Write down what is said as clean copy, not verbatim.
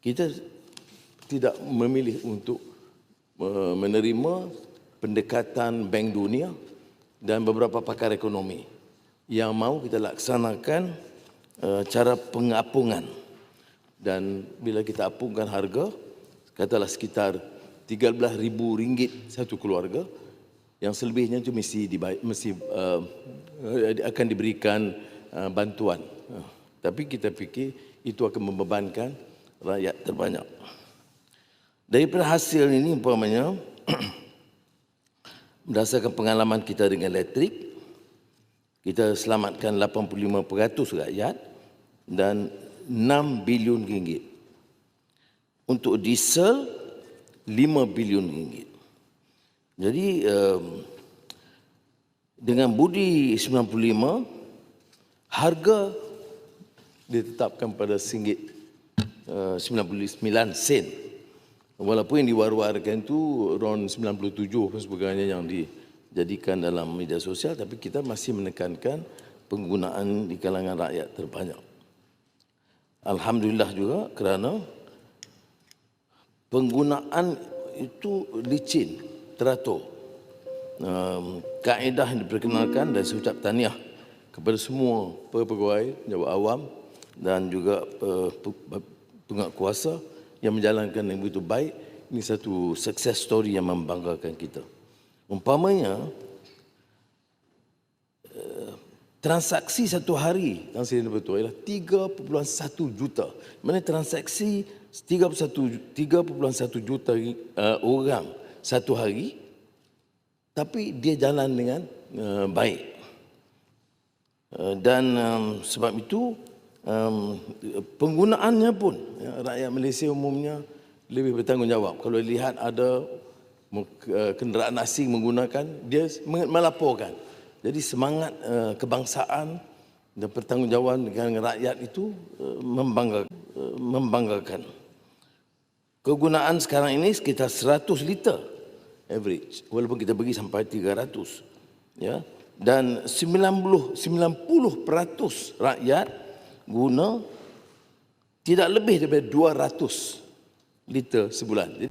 kita tidak memilih untuk menerima pendekatan Bank Dunia dan beberapa pakar ekonomi yang mahu kita laksanakan cara pengapungan. Dan bila kita apungkan harga, katalah sekitar RM13,000 satu keluarga, yang selebihnya itu mesti akan diberikan bantuan. Tapi kita fikir itu akan membebankan rakyat terbanyak. Daripada hasil ini umpamanya, berdasarkan pengalaman kita dengan elektrik, kita selamatkan 85% rakyat dan RM6 bilion. Untuk diesel, RM5 bilion. Jadi dengan budi 95, harga ditetapkan pada RM1.99. Walaupun yang diwar-warkan itu around 97 dan sebagainya yang dijadikan dalam media sosial, tapi kita masih menekankan penggunaan di kalangan rakyat terbanyak. Alhamdulillah juga kerana penggunaan itu licin, teratur. Kaedah yang diperkenalkan dan saya ucap tahniah kepada semua pegawai, pejabat awam dan juga penguatkuasa yang menjalankan yang begitu baik. Ini satu success story yang membanggakan kita. Umpamanya, transaksi satu hari yang saya betul ialah 3.1 juta. Mana transaksi 3.1 juta orang satu hari, tapi dia jalan dengan baik. Dan sebab itu penggunaannya pun rakyat Malaysia umumnya lebih bertanggungjawab. Kalau lihat ada kenderaan asing menggunakan, dia melaporkan. Jadi semangat kebangsaan dan pertanggungjawaban dengan rakyat itu membanggakan. Kegunaan sekarang ini sekitar 100 liter average, walaupun kita bagi sampai 300. Ya. Dan 90% rakyat guna tidak lebih daripada 200 liter sebulan.